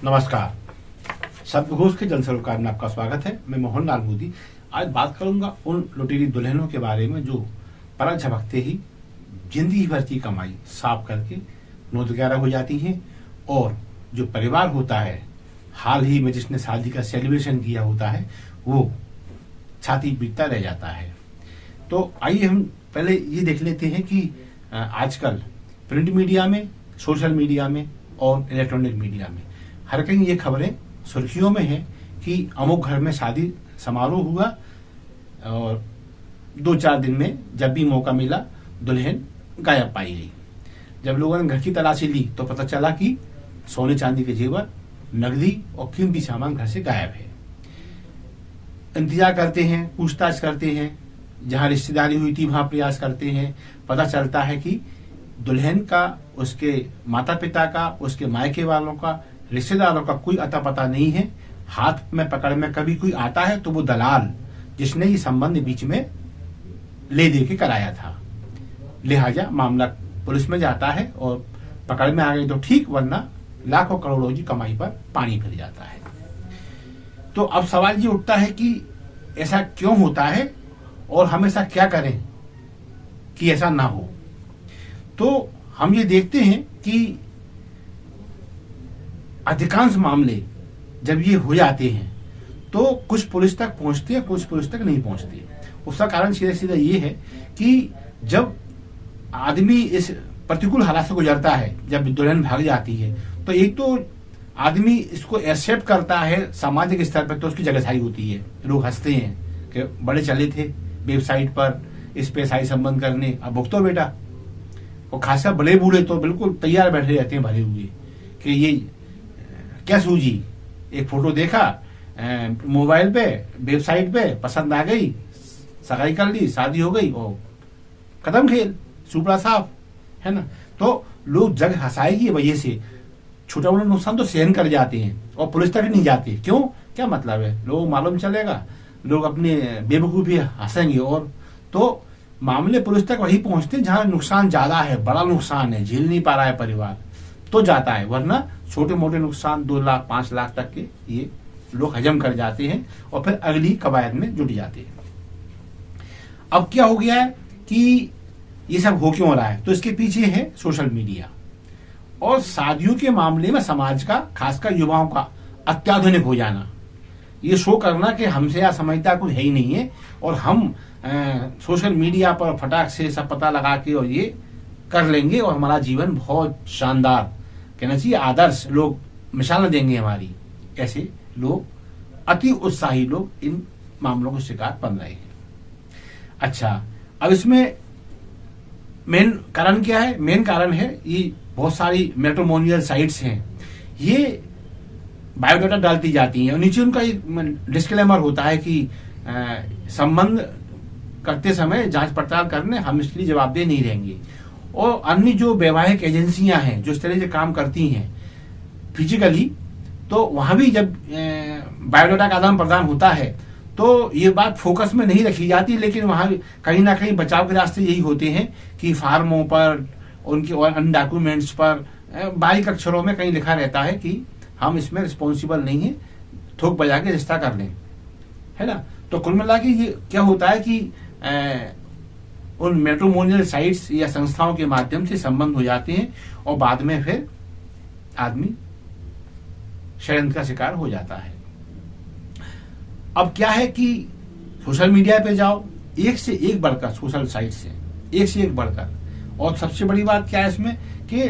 नमस्कार। शब्दघोष के जन सरोकार में आपका स्वागत है। मैं मोहन लाल मोदी आज बात करूंगा उन लुटेरी दुल्हनों के बारे में जो परत झपकते ही जिंदगी भर की कमाई साफ करके नोट वगैरह हो जाती हैं और जो परिवार होता है हाल ही में जिसने शादी का सेलिब्रेशन किया होता है वो छाती पीटता रह जाता है। तो आइए हम पहले ये देख लेते हैं कि आजकल प्रिंट मीडिया में, सोशल मीडिया में और इलेक्ट्रॉनिक मीडिया में हर कहीं ये खबरें सुर्खियों में है कि अमुक घर में शादी समारोह हुआ और 2-4 दिन में जब भी मौका मिला दुल्हन गायब पाई गई। जब लोगों ने घर की तलाशी ली तो पता चला कि सोने चांदी के जेवर, नकदी और कीमती सामान घर से गायब है। इंतजार करते हैं, पूछताछ करते हैं, जहां रिश्तेदारी हुई थी वहां प्रयास करते हैं। पता चलता है कि दुल्हन का, उसके माता पिता का, उसके मायके वालों का, रिश्तेदारों का कोई अता पता नहीं है। हाथ में पकड़ में कभी कोई आता है तो वो दलाल जिसने ये संबंध बीच में ले दे के कराया था। लिहाजा मामला पुलिस में जाता है और पकड़ में आ गई तो ठीक, वरना लाखों करोड़ों की कमाई पर पानी फिर जाता है। तो अब सवाल ये उठता है कि ऐसा क्यों होता है और हम ऐसा क्या करें कि ऐसा ना हो। तो हम ये देखते हैं कि अधिकांश मामले जब ये हो जाते हैं तो कुछ पुलिस तक पहुंचते हैं, कुछ पुलिस तक नहीं पहुंचते। उसका कारण सीधा सीधा ये है कि जब आदमी इस प्रतिकूल हालात से गुजरता है, जब दुल्हन भाग जाती है तो एक तो आदमी इसको एक्सेप्ट करता है सामाजिक स्तर पर, तो उसकी जगहसाई होती है। लोग हंसते हैं कि बड़े चले थे वेबसाइट पर इस पे शाही संबंध करने, अब भुगतो बेटा। और खासा बड़े बूढ़े तो बिल्कुल तैयार बैठे रहते हैं भरे हुए कि ये क्या सूझी, एक फोटो देखा मोबाइल पे, वेबसाइट पे, पसंद आ गई, सगाई कर ली, शादी हो गई और खत्म खेल, सुपड़ा साफ, है ना। तो लोग जग हंसाई की वजह से छोटा मोटा नुकसान तो सहन कर जाते हैं और पुलिस तक नहीं जाते। क्यों, क्या मतलब है, लोग मालूम चलेगा, लोग अपने बेवकूफी हंसेंगे। और तो मामले पुलिस तक वही पहुंचते हैं जहां नुकसान ज्यादा है, बड़ा नुकसान है, झेल नहीं पा रहा है परिवार, तो जाता है। वरना छोटे मोटे नुकसान 2 लाख 5 लाख तक के ये लोग हजम कर जाते हैं और फिर अगली कवायद में जुट जाते हैं। अब क्या हो गया है कि ये सब हो क्यों रहा है, तो इसके पीछे है सोशल मीडिया और शादियों के मामले में समाज का, खासकर युवाओं का अत्याधुनिक हो जाना। ये शो करना कि हमसे या समझता कुछ है ही नहीं है और हम सोशल मीडिया पर फटाक से सब पता लगा के और ये कर लेंगे और हमारा जीवन बहुत शानदार, कहना चाहिए आदर्श, लोग मिसाल देंगे हमारी। ऐसे लोग, अति उत्साही लोग इन मामलों को शिकार बन रहे हैं। अच्छा, अब इसमें मेन कारण क्या है? मेन कारण है ये बहुत सारी मैट्रिमोनियल साइट्स हैं, ये बायोडाटा डालती जाती हैं और नीचे उनका एक डिस्क्लेमर होता है कि संबंध करते समय जांच पड़ताल करने हम इसके लिए जवाबदेह नहीं रहेंगे। और अन्य जो वैवाहिक एजेंसियां हैं जो इस तरह से काम करती हैं फिजिकली, तो वहां भी जब बायोडाटा का आदान प्रदान होता है तो ये बात फोकस में नहीं रखी जाती, लेकिन वहां कहीं ना कहीं बचाव के रास्ते यही होते हैं कि फार्मों पर, उनके और अन्य डॉक्यूमेंट्स पर बारीक अक्षरों में कहीं लिखा रहता है कि हम इसमें रिस्पॉन्सिबल नहीं है, थोक बजा के रिश्ता कर लें, है ना। तो कुल मिला के ये क्या होता है कि उन मैट्रिमोनियल साइट्स या संस्थाओं के माध्यम से संबंध हो जाते हैं और बाद में फिर आदमी षड्यंत्र का शिकार हो जाता है। अब क्या है कि सोशल मीडिया पे जाओ, एक से एक बढ़कर सोशल साइट्स हैं, एक से एक बढ़कर। और सबसे बड़ी बात क्या है इसमें कि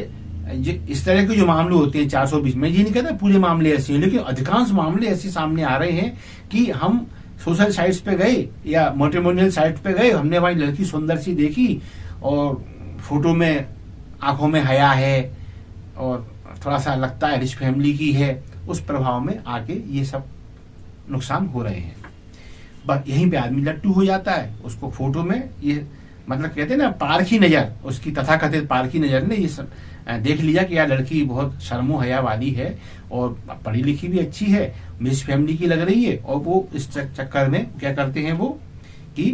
इस तरह के जो मामले होते हैं 420 में, ये नहीं कहता पूरे मामले ऐसे हैं, लेकिन अधिकांश मामले ऐसे सामने आ रहे हैं कि हम सोशल साइट्स पे गए या मैट्रिमोनियल साइट पे गए, हमने वहां लड़की सुंदर सी देखी और फोटो में आंखों में हया है और थोड़ा सा लगता है रिच फैमिली की है, उस प्रभाव में आके ये सब नुकसान हो रहे हैं। बस यहीं पे आदमी लट्टू हो जाता है, उसको फोटो में ये मतलब कहते हैं ना पारखी नजर, उसकी तथाकथित पारखी नजर ने ये सब देख लिया कि यार लड़की बहुत शर्मो हया वाली है और पढ़ी लिखी भी अच्छी है, मिस फैमिली की लग रही है। और वो इस चक्कर में क्या करते हैं वो कि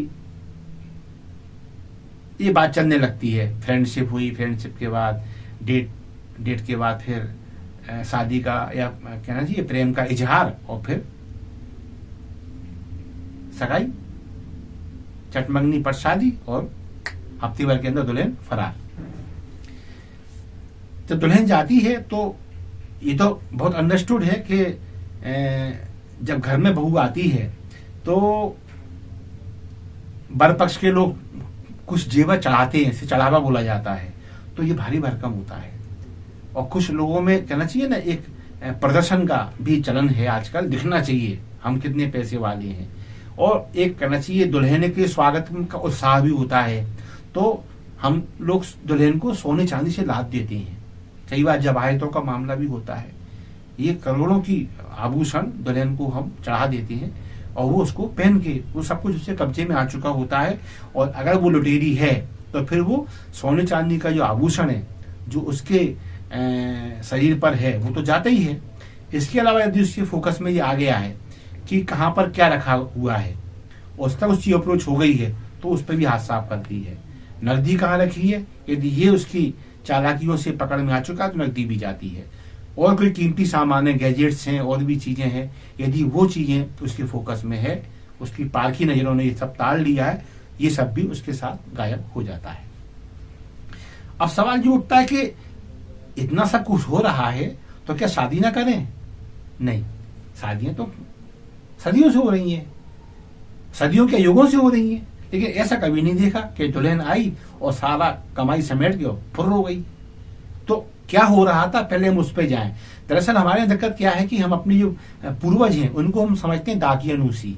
ये बात चलने लगती है, फ्रेंडशिप हुई, फ्रेंडशिप के बाद डेट के बाद फिर शादी का या कहना चाहिए प्रेम का इजहार और फिर सगाई, चटमंगनी पर शादी और हफ्ते भर के अंदर दुल्हन फरार। जब दुल्हन जाती है तो ये तो बहुत अंडरस्टूड है कि जब घर में बहू आती है तो बर पक्ष के लोग कुछ जेवर चढ़ाते हैं, इसे चढ़ावा बोला जाता है, तो ये भारी भरकम होता है। और कुछ लोगों में कहना चाहिए ना एक प्रदर्शन का भी चलन है आजकल, दिखना चाहिए हम कितने पैसे वाले हैं, और एक कहना चाहिए दुल्हन के स्वागत का उत्साह भी होता है। तो हम लोग दुल्हन को सोने चांदी से लाद देते हैं, कई बार जवाहिरतों का मामला भी होता है। ये करोड़ों की आभूषण दुल्हन को हम चढ़ा देते हैं और वो उसको पहन के वो सब कुछ उसके कब्जे में आ चुका होता है। और अगर वो लुटेरी है तो फिर वो सोने चांदी का जो आभूषण है जो उसके शरीर पर है वो तो जाता ही है। इसके अलावा यदि उसके फोकस में ये आ गया है कि कहाँ पर क्या रखा हुआ है, उस तक उसकी अप्रोच हो गई है तो उस पर भी हाथ साफ करती है। नकदी कहाँ रखी है, यदि ये उसकी चालाकियों से पकड़ में आ चुका तो नकदी भी जाती है। और कोई कीमती सामान है, गैजेट्स हैं और भी चीजें हैं, यदि वो चीजें उसके फोकस में है, उसकी पारखी नजरों ने ये सब ताड़ लिया है, ये सब भी उसके साथ गायब हो जाता है। अब सवाल ये उठता है कि इतना सब कुछ हो रहा है तो क्या शादी ना करें? नहीं, शादियां तो सदियों से हो रही हैं, सदियों के युगों से हो रही हैं, लेकिन ऐसा कभी नहीं देखा कि दुल्हन आई और सारा कमाई समेट के फुर्र हो गई। तो क्या हो रहा था, पहले हम उस पर जाएं। दरअसल हमारे दिक्कत क्या है कि हम अपने जो पूर्वज हैं उनको हम समझते हैं दाकियानूसी,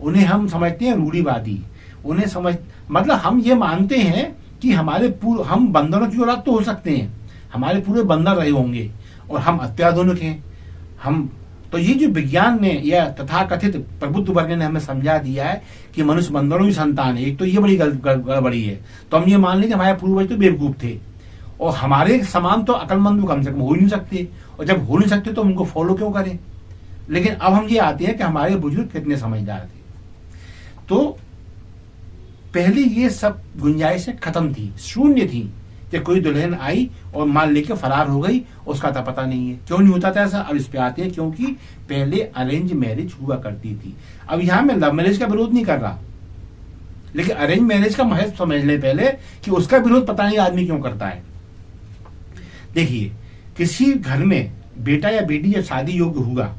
उन्हें हम समझते हैं रूढ़िवादी, उन्हें मतलब हम ये मानते हैं कि हमारे हम बंदरों की औलाद तो हो सकते हैं, हमारे पूरे बंदर रहे होंगे और हम अत्याधुनिक हैं। हम तो ये जो विज्ञान ने या तथाकथित प्रबुद्ध वर्ग ने हमें समझा दिया है कि मनुष्य बंदरों की संतान है, एक तो ये बड़ी गड़बड़ी है। तो हम ये मान लें कि हमारे पूर्वज तो बेवकूफ थे और हमारे समान तो अकलमंद कम से कम हो ही नहीं सकते, और जब हो नहीं सकते तो उनको फॉलो क्यों करें। लेकिन अब हम ये आते हैं कि हमारे बुजुर्ग कितने समझदार थे। तो पहले ये सब गुंजाइशें खत्म थी, शून्य थी कि कोई दुल्हन आई और माल लेके फरार हो गई, उसका तो पता नहीं है। क्यों नहीं होता था ऐसा? अब इस पे आते हैं, क्योंकि पहले अरेंज मैरिज हुआ करती थी। अब यहां मैं लव मैरिज का विरोध नहीं कर रहा, लेकिन अरेंज मैरिज का महत्व समझ ले पहले कि उसका विरोध पता नहीं आदमी क्यों करता है। देखिए, किसी घर में बेटा या बेटी जब शादी योग्य हुआ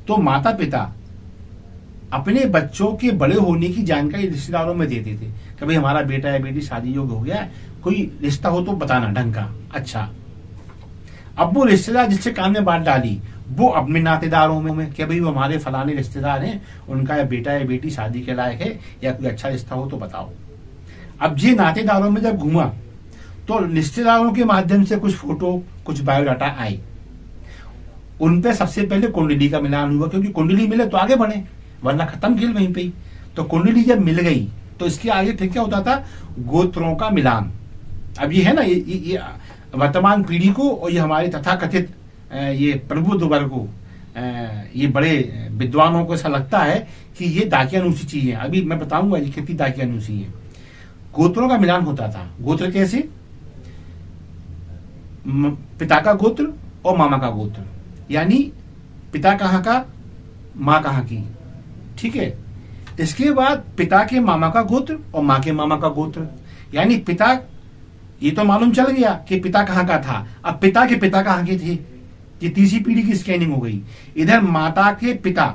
तो माता पिता अपने बच्चों के बड़े होने की जानकारी रिश्तेदारों में देते थे कि भाई हमारा बेटा या बेटी शादी योग्य हो गया है, कोई रिश्ता हो तो बताना ढंग का। अच्छा, अब वो रिश्तेदार जिससे कान में बात डाली वो अपने नातेदारों में कि भाई वो हमारे फलाने रिश्तेदार हैं, उनका या बेटा या बेटी शादी के लायक है या कोई अच्छा रिश्ता हो तो बताओ। अब ये नातेदारों में जब घूमा तो रिश्तेदारों के माध्यम से कुछ फोटो, कुछ बायोडाटा आई, उन पे सबसे पहले कुंडली का मिलान हुआ, क्योंकि कुंडली मिले तो आगे बढ़े, वरना खत्म खेल वहीं पे ही। तो कुंडली जब मिल गई तो इसके आगे फिर क्या होता था? गोत्रों का मिलान। अब ये है ना, ये वर्तमान पीढ़ी को और ये हमारे तथाकथित ये प्रबुद्ध वर्ग को, ये बड़े विद्वानों को ऐसा लगता है कि ये दाकियानूसी चीज है। अभी मैं बताऊंगा ये कितनी दाकियानूसी है। गोत्रों का मिलान होता था। गोत्र कैसे? पिता का गोत्र और मामा का गोत्र, यानी पिता कहाँ का, माँ कहाँ की, ठीक है। इसके बाद पिता के मामा का गोत्र और माँ के मामा का गोत्र, यानी पिता, ये तो मालूम चल गया कि पिता कहाँ का था, अब पिता के पिता कहाँ के थे। ये तीसरी पीढ़ी की स्कैनिंग हो गई। इधर माता के पिता,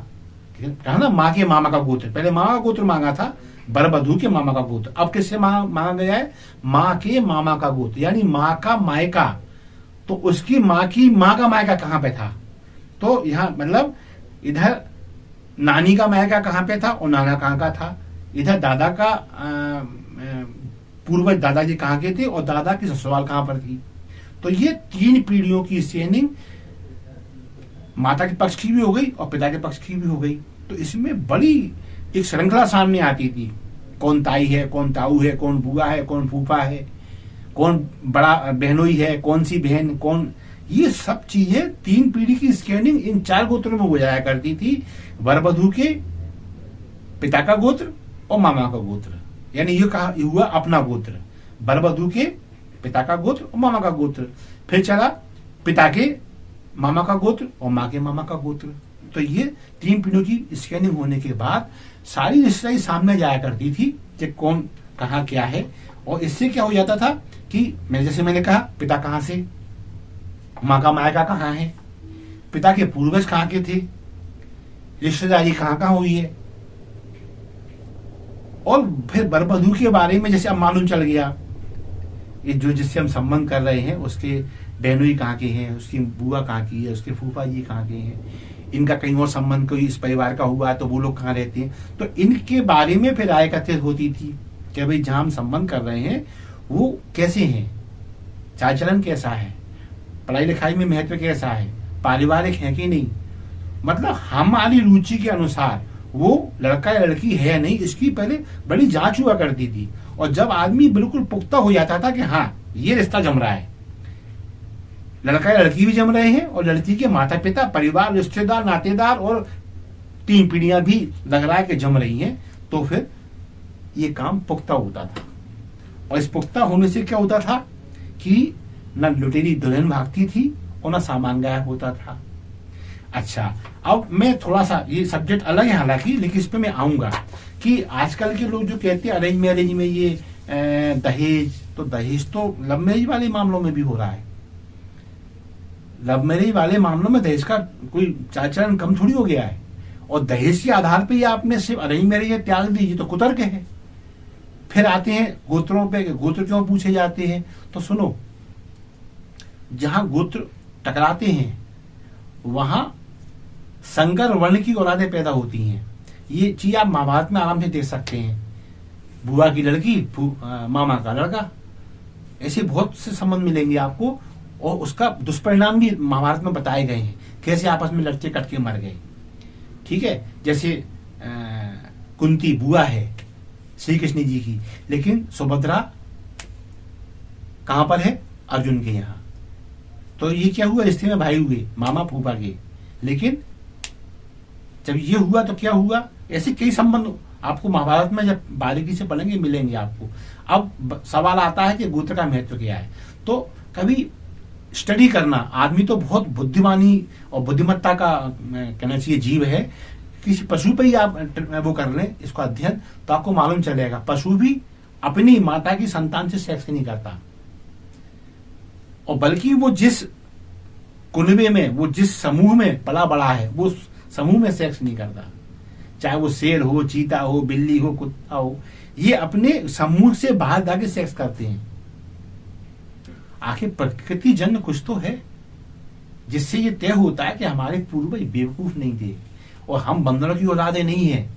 कहा ना माँ के मामा का गोत्र, पहले माँ का गोत्र मांगा था, बरबधू के मामा का गोत्र, अब किससे मांगा गया है? माँ के मामा का गोत्र, यानी माँ का मायका। तो उसकी माँ की माँ का मायका कहाँ पे था? तो यहाँ मतलब इधर नानी का मायका कहाँ पे था और नाना कहाँ का था, इधर दादा का पूर्वज दादाजी कहाँ के थे और दादा की ससुराल कहाँ पर थी। तो ये तीन पीढ़ियों की स्कैनिंग माता के पक्ष की भी हो गई और पिता के पक्ष की भी हो गई। तो इसमें बड़ी एक श्रृंखला सामने आती थी, कौन ताई है, कौन ताऊ है, कौन बुआ है, कौन फूफा है, कौन बड़ा बहनोई है, कौन सी बहन, कौन, ये सब चीजें तीन पीढ़ी की स्कैनिंग इन चार गोत्रों में हो जाया करती थी। वरवधू के पिता का गोत्र और मामा का गोत्र, यानी ये कहा हुआ अपना गोत्र, वरवधू के पिता का गोत्र और मामा का गोत्र। फिर चला पिता के मामा का गोत्र और माँ के मामा का गोत्र। तो ये 3 पीढ़ियों की स्कैनिंग होने के बाद सारी रिश्तेदारी सामने जाया करती थी कि कौन कहाँ क्या है। और इससे क्या हो जाता था कि जैसे मैंने कहा, पिता कहाँ से, माँ का मायका कहाँ है, पिता के पूर्वज कहाँ के थे, रिश्तेदारी कहाँ कहाँ हुई है, और फिर बरबधू के बारे में जैसे अब मालूम चल गया, ये जो जिससे हम संबंध कर रहे हैं उसके बहनोई कहाँ के हैं, उसकी बुआ कहाँ की है, उसके फूफा जी कहाँ के हैं, इनका कहीं और संबंध कोई इस परिवार का हुआ तो वो लोग कहाँ रहते हैं। तो इनके बारे में फिर राय कथित होती थी कि भाई जहां हम संबंध कर रहे हैं वो कैसे हैं, चाल चलन कैसा है, पढ़ाई लिखाई में महत्व कैसा है, पारिवारिक है कि नहीं, मतलब हमारी रुचि के अनुसार वो लड़का या लड़की है या नहीं, इसकी पहले बड़ी जांच हुआ करती थी। और जब आदमी बिल्कुल पुख्ता हो जाता था कि हाँ ये रिश्ता जम रहा है, लड़का या लड़की भी जम रहे हैं और लड़की के माता पिता, परिवार, रिश्तेदार, नातेदार और 3 पीढ़ियां भी लग रहा है कि जम रही हैं, तो फिर ये काम पुख्ता होता था। और इस पुख्ता होने से क्या होता था कि न लुटेरी दुल्हन भागती थी और न सामान गायब होता था। अच्छा, अब मैं थोड़ा सा, ये सब्जेक्ट अलग है हालांकि, लेकिन इस पे मैं आऊंगा कि आजकल के लोग जो कहते हैं अरेंज मैरिज में ये दहेज, तो दहेज तो लव मैरिज वाले मामलों में भी हो रहा है। लव मैरिज वाले मामलों में दहेज का कोई चाल चलन कम थोड़ी हो गया है। और दहेज के आधार पे आपने सिर्फ अरेंज मैरिज त्याग दीजिए तो कुतर्क है। फिर आते हैं गोत्रों पे, गोत्र क्यों पूछे जाते हैं। तो सुनो, जहां गोत्र टकराते हैं वहां संकर वर्ण की औलादें पैदा होती हैं। ये चीज आप महाभारत में आराम से देख सकते हैं। बुआ की लड़की, मामा का लड़का, ऐसे बहुत से संबंध मिलेंगे आपको। और उसका दुष्परिणाम भी महाभारत में बताए गए हैं, कैसे आपस में लड़ते कट के मर गए। ठीक है, जैसे कुंती बुआ है श्री कृष्ण जी की, लेकिन सुभद्रा कहां पर है, अर्जुन के यहाँ। तो ये क्या हुआ, रिश्ते में भाई हुए, मामा फूफा के। लेकिन जब ये हुआ तो क्या हुआ, ऐसे कई संबंध आपको महाभारत में जब बारीकी से पढ़ेंगे मिलेंगे आपको। अब सवाल आता है कि गोत्र का महत्व क्या है। तो कभी स्टडी करना, आदमी तो बहुत बुद्धिमानी और बुद्धिमत्ता का कहना चाहिए जीव है। किसी पशु पे ही आप वो कर लें इसको अध्ययन, तो आपको मालूम चलेगा पशु भी अपनी माता की संतान से सेक्स नहीं करता, और बल्कि वो जिस कुनबे में, वो जिस समूह में पला बड़ा है, वो समूह में सेक्स नहीं करता। चाहे वो शेर हो, चीता हो, बिल्ली हो, कुत्ता हो, ये अपने समूह से बाहर जाके सेक्स करते हैं। आखिर प्रकृति जन्य कुछ तो है जिससे ये तय होता है कि हमारे पूर्वज बेवकूफ नहीं थे और हम बंदरों की औलादे नहीं है।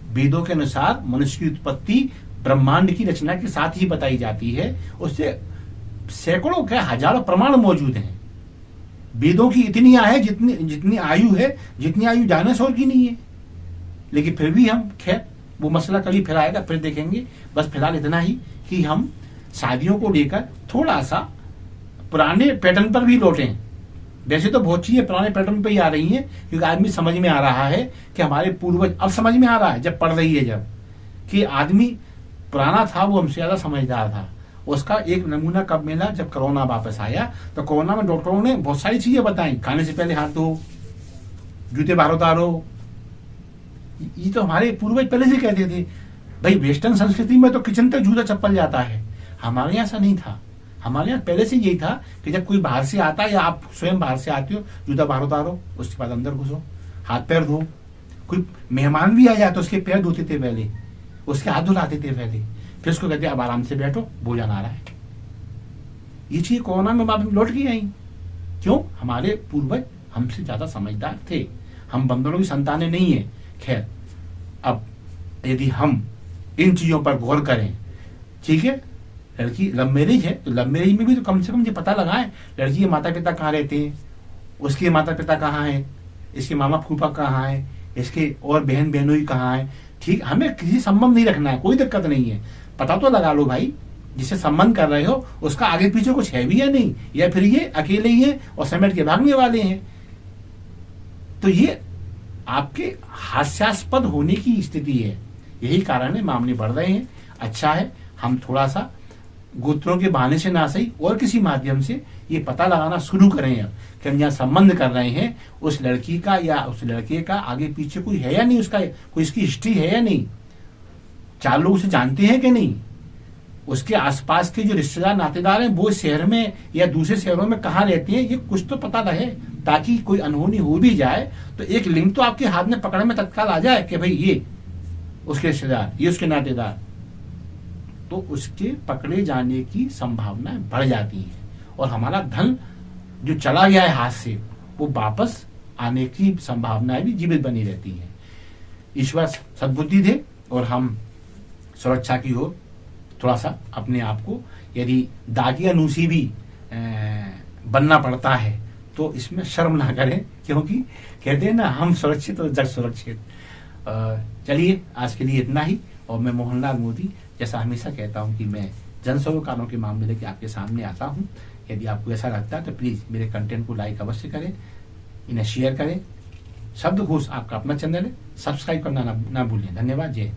वेदों के अनुसार मनुष्य की उत्पत्ति ब्रह्मांड की रचना के साथ ही बताई जाती है। उससे सैकड़ों के हजारों प्रमाण मौजूद हैं। वेदों की इतनी है जितनी आयु है, जितनी आयु डायनासोर की नहीं है। लेकिन फिर भी हम, खैर वो मसला कभी फिर आएगा, फिर देखेंगे। बस फिलहाल इतना ही कि हम शादियों को लेकर थोड़ा सा पुराने पैटर्न पर भी लौटें। वैसे तो बहुत चीजें पुराने पैटर्न पे ही आ रही हैं, क्योंकि आदमी समझ में आ रहा है कि हमारे पूर्वज, अब समझ में आ रहा है जब पढ़ रही है, जब कि आदमी पुराना था वो हमसे ज्यादा समझदार था। उसका एक नमूना कब मिला, जब कोरोना वापस आया। तो कोरोना में डॉक्टरों ने बहुत सारी चीजें बताई, खाने से पहले हाथ धो, जूते बाहर उतारो। ये तो हमारे पूर्वज पहले से कहते थे। भाई वेस्टर्न संस्कृति में तो किचन तक जूता चप्पल जाता है, हमारे यहाँ ऐसा नहीं था। हमारे यहाँ पहले से यही था कि जब कोई बाहर से आता है या आप स्वयं बाहर से आते हो, जूता बाहर उतारो, उसके बाद अंदर घुसो, हाथ पैर धो। कोई मेहमान भी आ जाए तो उसके पैर धोते थे पहले, उसके हाथ धुलाते थे पहले, फिर उसको कहते अब आराम से बैठो, भोजन आ रहा है। ये चीज कोरोना में वापस लौट के आई। क्यों? हमारे पूर्वज हमसे ज्यादा समझदार थे। हम बंदरों की संतानें नहीं है। खैर, अब यदि हम इन चीजों पर गौर करें, ठीक है, लड़की लव मैरिज है तो लव मैरिज में भी तो कम से कम ये पता लगाएं लड़की के माता पिता कहाँ रहते हैं, उसके माता पिता कहाँ हैं, इसके मामा फूफा कहाँ है, इसके और बहन बहनोई कहाँ है। ठीक, हमें किसी संबंध नहीं रखना है, कोई दिक्कत नहीं है। पता तो लगा लो भाई, जिससे संबंध कर रहे हो उसका आगे पीछे कुछ है भी या नहीं, या फिर ये अकेले ही है और समेट के भागने वाले हैं। तो ये आपके हास्यास्पद होने की स्थिति है। यही कारण है मामले बढ़ रहे हैं। अच्छा है हम थोड़ा सा गोत्रों के बहाने से ना सही और किसी माध्यम से ये पता लगाना शुरू करें अब कि हम यहाँ संबंध कर रहे हैं, उस लड़की का या उस लड़के का आगे पीछे कोई है या नहीं, उसका कोई इसकी हिस्ट्री है या नहीं, 4 लोग उसे जानते हैं कि नहीं, उसके आसपास के जो रिश्तेदार नातेदार हैं वो शहर में या दूसरे शहरों में कहाँ रहते हैं, ये कुछ तो पता रहे, ताकि कोई अनहोनी हो भी जाए तो एक लिंक तो आपके हाथ में पकड़ में तत्काल आ जाए कि भाई ये उसके रिश्तेदार, ये उसके नातेदार, तो उसके पकड़े जाने की संभावनाएं बढ़ जाती हैं और हमारा धन जो चला गया है हाथ से वो वापस आने की संभावनाएं भी जीवित बनी रहती हैं। ईश्वर सद्बुद्धि दे और हम सुरक्षा की ओर थोड़ा सा अपने आप को, यदि दागी अनूसी भी बनना पड़ता है तो इसमें शर्म ना करें, क्योंकि कहते हैं ना हम सुरक्षित और जग सुरक्षित। चलिए आज के लिए इतना ही। और मैं मोहनलाल मोदी जैसा हमेशा कहता हूं कि मैं जन सरोकारों के मामले लेके आपके सामने आता हूं। यदि आपको ऐसा लगता है तो प्लीज मेरे कंटेंट को लाइक अवश्य करें, इन्हें शेयर करें। शब्दकोश आपका अपना चैनल है, सब्सक्राइब करना ना भूलें। धन्यवाद। जय